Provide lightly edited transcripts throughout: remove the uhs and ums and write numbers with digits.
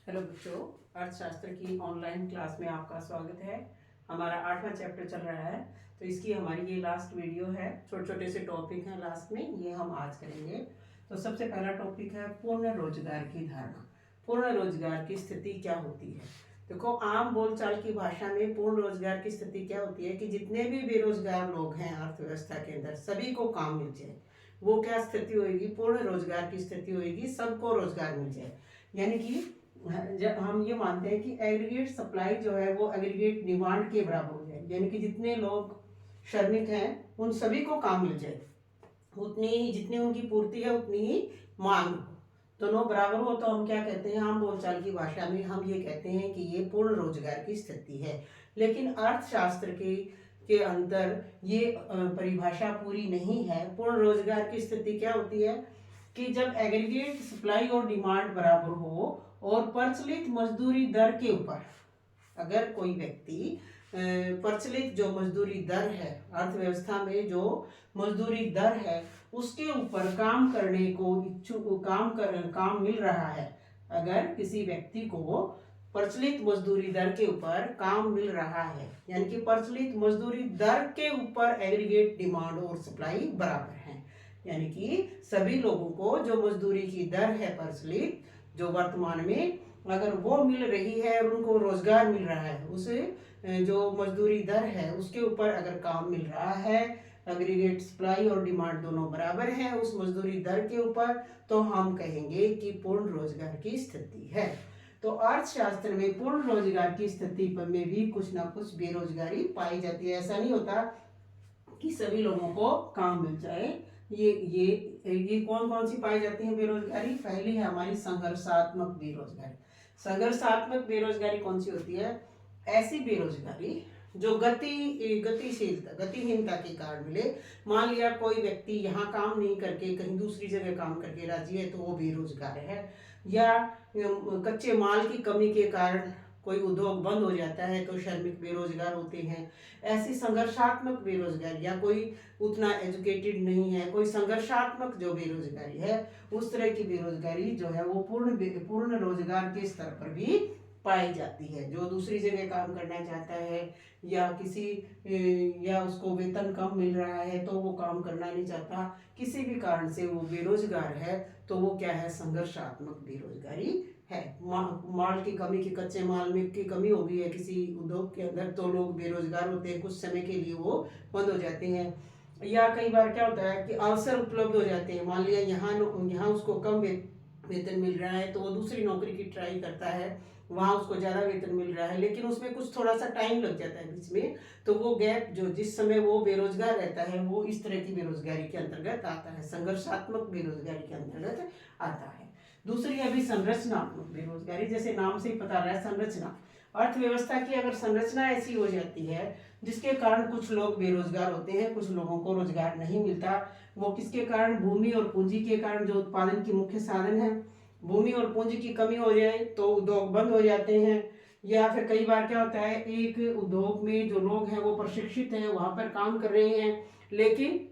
Hello बच्चों, अर्थशास्त्र की ऑनलाइन क्लास में आपका स्वागत है। हमारा 8वां चैप्टर चल रहा है, तो इसकी हमारी ये लास्ट वीडियो है। छोटे छोटे से टॉपिक हैं लास्ट में, ये हम आज करेंगे। तो सबसे पहला टॉपिक है पूर्ण रोजगार की धारणा। पूर्ण रोजगार की स्थिति क्या होती है? देखो, आम बोलचाल की भाषा में पूर्ण रोजगार की स्थिति क्या होती है कि जितने भी बेरोजगार लोग हैं अर्थव्यवस्था के अंदर, सभी को काम मिल जाए। वो क्या स्थिति होगी? पूर्ण रोजगार की स्थिति होगी, सबको रोजगार मिल जाए। यानी कि जब हम ये मानते हैं कि एग्रीगेट सप्लाई जो है वो एग्रीगेट डिमांड के बराबर हो जाए, यानी कि जितने लोग श्रमिक हैं उन सभी को काम मिल जाए, उतनी ही जितनी उनकी पूर्ति है उतनी ही मांग हो, दोनों बराबर हो। तो हम क्या कहते हैं, आम बोलचाल की भाषा में हम ये कहते हैं कि ये पूर्ण रोजगार की स्थिति है। लेकिन अर्थशास्त्र के अंदर ये परिभाषा पूरी नहीं है। पूर्ण रोजगार की स्थिति क्या होती है कि जब एग्रीगेट सप्लाई और डिमांड बराबर हो और प्रचलित मजदूरी दर के ऊपर अगर कोई व्यक्ति प्रचलित जो मजदूरी दर है, अर्थव्यवस्था में जो मजदूरी दर है उसके ऊपर काम करने को इच्छुक काम मिल रहा है। अगर किसी व्यक्ति को प्रचलित मजदूरी दर के ऊपर काम मिल रहा है, यानी कि प्रचलित मजदूरी दर के ऊपर एग्रीगेट डिमांड और सप्लाई बराबर है, यानी कि सभी लोगों को जो मजदूरी की दर है प्रचलित जो वर्तमान में अगर वो मिल रही है और उनको रोजगार मिल रहा है, उसे जो मजदूरी दर है उसके ऊपर अगर काम मिल रहा है, एग्रीगेट सप्लाई और डिमांड दोनों बराबर हैं उस मजदूरी दर के ऊपर, तो हम कहेंगे कि पूर्ण रोजगार की स्थिति है। तो अर्थशास्त्र में पूर्ण रोजगार की स्थिति पर में भी कुछ ना कुछ बेरोजगारी पाई जाती है। ऐसा नहीं होता कि सभी लोगों को काम मिल जाए। ये कौन कौन सी पाई जाती है बेरोजगारी? पहली है हमारी संघर्षात्मक बेरोजगारी। संघर्षात्मक बेरोजगारी कौन सी होती है? ऐसी बेरोजगारी जो गतिहीनता के कारण मिले। मान लिया कोई व्यक्ति यहाँ काम नहीं करके कहीं दूसरी जगह काम करके राजी है तो वो बेरोजगार है, या कच्चे माल की कमी के कारण कोई उद्योग बंद हो जाता है तो श्रमिक बेरोजगार होते हैं। ऐसी संघर्षात्मक बेरोजगारी, या कोई उतना एजुकेटेड नहीं है, कोई संघर्षात्मक जो बेरोजगारी है, उस तरह की बेरोजगारी जो है वो पूर्ण रोजगार के स्तर पर भी पाई जाती है। जो दूसरी जगह काम करना चाहता है या उसको वेतन कम मिल रहा है तो वो काम करना नहीं चाहता, किसी भी कारण से वो बेरोजगार है, तो वो क्या है? संघर्षात्मक बेरोजगारी है। माल की कमी की कच्चे माल में की कमी हो गई है किसी उद्योग के अंदर तो लोग बेरोजगार होते हैं, कुछ समय के लिए वो बंद हो जाते हैं। या कई बार क्या होता है कि अवसर उपलब्ध हो जाते हैं, मान लिया यहाँ उसको कम वेतन मिल रहा है तो वो दूसरी नौकरी की ट्राई करता है, वहाँ उसको ज़्यादा वेतन मिल रहा है, लेकिन उसमें कुछ थोड़ा सा टाइम लग जाता है बीच में, तो वो गैप जो जिस समय वो बेरोजगार रहता है वो इस तरह की बेरोजगारी के अंतर्गत आता है, संघर्षात्मक बेरोजगारी के अंतर्गत आता है। दूसरी है अभी संरचनात्मक बेरोजगारी। जैसे नाम से ही पता रहा है, संरचना, अर्थव्यवस्था की अगर संरचना ऐसी हो जाती है जिसके कारण कुछ लोग बेरोजगार होते हैं, कुछ लोगों को रोजगार नहीं मिलता, वो किसके कारण? भूमि और पूंजी के कारण। जो उत्पादन की मुख्य साधन है, भूमि और पूंजी की कमी हो जाए तो उद्योग बंद हो जाते हैं। या फिर कई बार क्या होता है, एक उद्योग में जो लोग हैं वो प्रशिक्षित हैं, वहां पर काम कर रहे हैं, लेकिन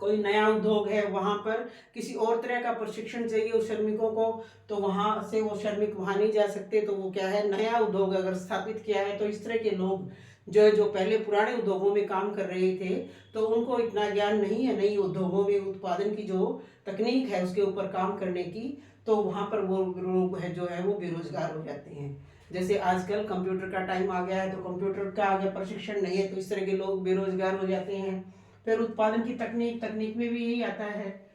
कोई नया उद्योग है वहां पर किसी और तरह का प्रशिक्षण चाहिए उस श्रमिकों को, तो वहां से वो श्रमिक वहां नहीं जा सकते, तो वो क्या है, नया उद्योग अगर स्थापित किया है तो इस तरह के लोग जो पहले पुराने उद्योगों में काम कर रहे थे तो उनको इतना ज्ञान नहीं है नई उद्योगों में उत्पादन की जो तकनीक है उसके ऊपर काम करने की, तो वहां पर वो लोग है जो है वो बेरोजगार हो जाते हैं। जैसे आजकल कंप्यूटर का टाइम आ गया है तो कंप्यूटर का अगर प्रशिक्षण नहीं है तो इस तरह के लोग बेरोजगार हो जाते हैं। फिर उत्पादन की तकनीक में भी यही आता है।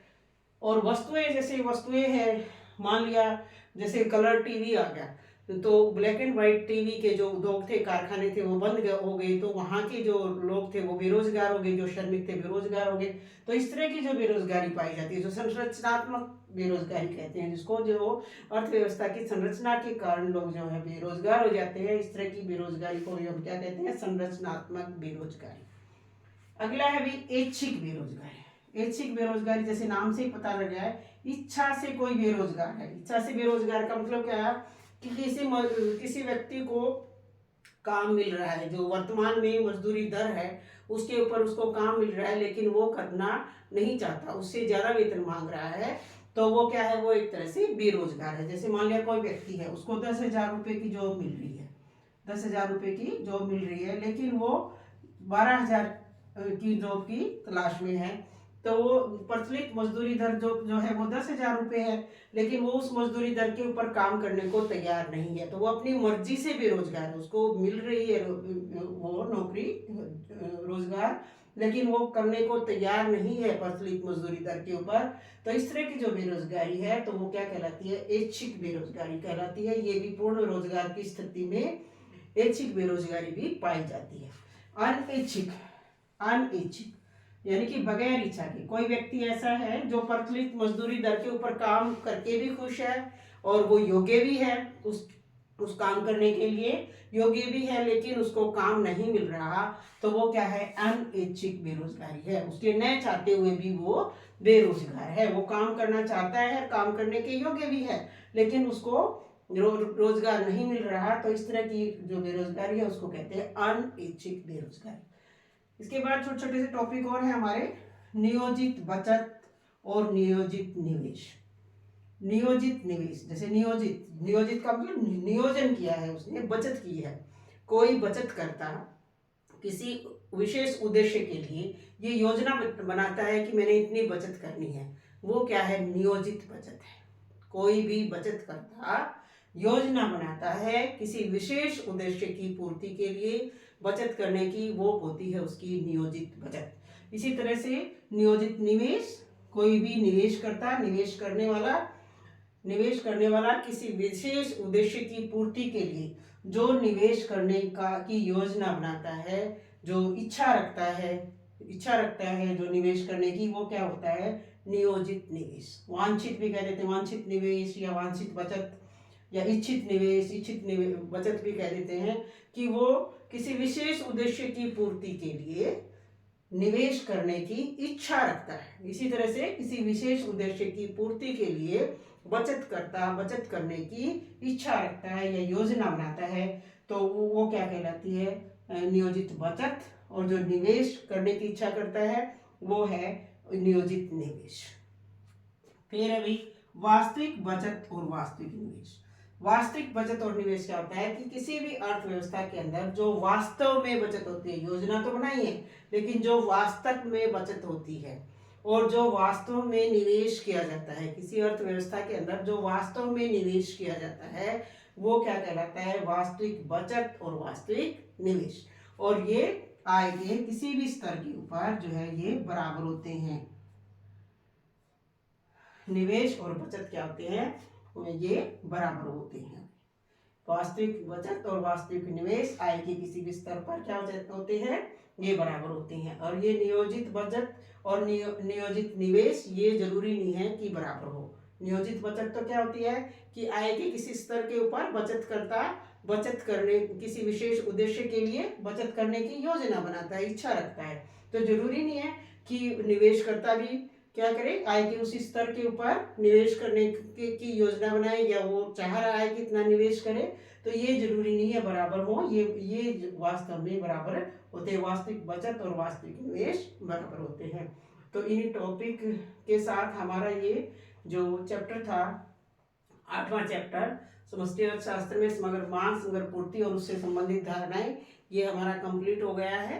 और वस्तुएं, जैसे वस्तुएं हैं, मान लिया जैसे कलर टीवी आ गया तो ब्लैक एंड व्हाइट टीवी के जो उद्योग थे, कारखाने थे, वो बंद हो गए, तो वहाँ के जो लोग थे वो बेरोजगार हो गए, जो श्रमिक थे बेरोजगार हो गए। तो इस तरह की जो बेरोजगारी पाई जाती है, जो संरचनात्मक बेरोजगारी कहते हैं जिसको, जो अर्थव्यवस्था की संरचना के कारण लोग जो है बेरोजगार हो जाते हैं, इस तरह की बेरोजगारी को हम क्या कहते हैं? संरचनात्मक बेरोजगारी। अगला है भी ऐच्छिक बेरोजगारी। ऐच्छिक बेरोजगारी जैसे नाम से ही पता लग गया है, इच्छा से कोई बेरोजगार है। इच्छा से बेरोजगार का मतलब क्या है कि किसी व्यक्ति को काम मिल रहा है, जो वर्तमान में मजदूरी दर है उसके ऊपर उसको काम मिल रहा है, लेकिन वो करना नहीं चाहता, उससे ज्यादा वेतन मांग रहा है, तो वो क्या है, वो एक तरह से बेरोजगार है। जैसे मान लिया कोई व्यक्ति है, उसको 10,000 रुपये की जॉब मिल रही है, 10,000 रुपये की जॉब मिल रही है, लेकिन वो 12,000 की जॉब की तलाश में है। तो वो प्रचलित मजदूरी दर जो है वो 10,000 रुपये है, लेकिन वो उस मजदूरी दर के ऊपर काम करने को तैयार नहीं है। तो वो अपनी मर्जी से बेरोजगार है, उसको मिल रही है वो नौकरी, रोजगार, लेकिन वो करने को तैयार नहीं है प्रचलित मजदूरी दर के ऊपर। तो इस तरह की जो बेरोजगारी है तो वो क्या कहलाती है, ऐच्छिक बेरोजगारी कहलाती है। ये भी पूर्ण रोजगार की स्थिति में ऐच्छिक बेरोजगारी भी पाई जाती है। अनैच्छिक, अनैच्छिक यानी कि बगैर इच्छा के, कोई व्यक्ति ऐसा है जो प्रचलित मजदूरी दर के ऊपर काम करके भी खुश है और वो योग्य भी है, उस काम करने के लिए योग्य भी है, लेकिन उसको काम नहीं मिल रहा, तो वो क्या है, अनैच्छिक बेरोजगारी है। उसके न चाहते हुए भी वो बेरोजगार है। वो काम करना चाहता है, काम करने के योग्य भी है, लेकिन उसको रोजगार नहीं मिल रहा। तो इस तरह की जो बेरोजगारी है उसको कहते हैं अनैच्छिक बेरोजगारी। इसके बाद छोटे छोटे से टॉपिक और हैं हमारे, नियोजित बचत और नियोजित निवेश। नियोजित निवेश, जैसे नियोजित, नियोजित का मतलब नियोजन किया है उसने, बचत की है। कोई बचत करता किसी विशेष उद्देश्य के लिए ये योजना बनाता है कि मैंने इतनी बचत करनी है, वो क्या है, नियोजित बचत है। कोई भी बचत करता योजना बनाता है किसी विशेष उद्देश्य की पूर्ति के लिए बचत करने की, वो होती है उसकी नियोजित बचत। इसी तरह से नियोजित निवेश, कोई भी निवेश करता, निवेश करने वाला किसी विशेष उद्देश्य की पूर्ति के लिए जो निवेश करने की योजना बनाता है, जो इच्छा रखता है जो निवेश करने की, वो क्या होता है, नियोजित निवेश। वांछित भी कह देते हैं, वांछित निवेश या वांछित बचत या इच्छित निवेश, बचत भी कह देते हैं, कि वो किसी विशेष उद्देश्य की पूर्ति के लिए निवेश करने की इच्छा रखता है। इसी तरह से किसी विशेष उद्देश्य की पूर्ति के लिए बचत करने की इच्छा रखता है या योजना बनाता है, तो वो क्या कहलाती है, नियोजित बचत। और जो निवेश करने की इच्छा करता है वो है नियोजित निवेश। फिर अभी वास्तविक बचत और वास्तविक निवेश। वास्तविक बचत और निवेश क्या होता है कि किसी भी अर्थव्यवस्था के अंदर जो वास्तव में बचत होती है, योजना तो बनाई है, लेकिन जो वास्तव में बचत होती है और जो वास्तव में निवेश किया जाता है, किसी अर्थव्यवस्था के अंदर जो वास्तव में निवेश किया जाता है, वो क्या कहलाता है, वास्तविक बचत और वास्तविक निवेश। और ये आय के किसी भी स्तर के ऊपर जो है ये बराबर होते हैं। निवेश और बचत क्या होते हैं, ये बराबर होते हैं। वास्तविक बचत और वास्तविक निवेश आय के किसी भी स्तर पर क्या होते हैं, ये बराबर होते हैं। और ये नियोजित बचत और नियोजित निवेश ये जरूरी नहीं है कि बराबर हो। नियोजित बचत तो क्या होती है कि आय के किसी स्तर के ऊपर बचत करने, किसी विशेष उद्देश्य के लिए बचत करने की योजना बनाता है, इच्छा रखता है। तो जरूरी नहीं है कि निवेश करता भी क्या करे, आय के उसी स्तर के ऊपर निवेश करने की योजना बनाए, या वो चाह रहा है कि इतना निवेश करे, तो ये जरूरी नहीं है बराबर हो। ये वास्तव में बराबर होते हैं, वास्तविक बचत और वास्तविक निवेश बराबर होते हैं। तो इन टॉपिक के साथ हमारा ये जो चैप्टर था, 8वां चैप्टर समष्टि अर्थशास्त्र में समग्र मांग, समग्र पूर्ति और उससे संबंधित धारणाएं, ये हमारा कंप्लीट हो गया है।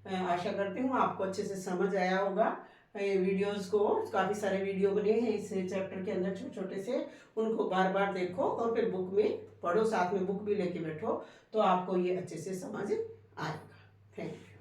आशा करती हूँ आपको अच्छे से समझ आया होगा। वीडियोस को, काफ़ी सारे वीडियो बने हैं इस चैप्टर के अंदर छोटे छोटे से, उनको बार बार देखो और फिर बुक में पढ़ो, साथ में बुक भी लेके बैठो, तो आपको ये अच्छे से समझ आएगा। Thank you.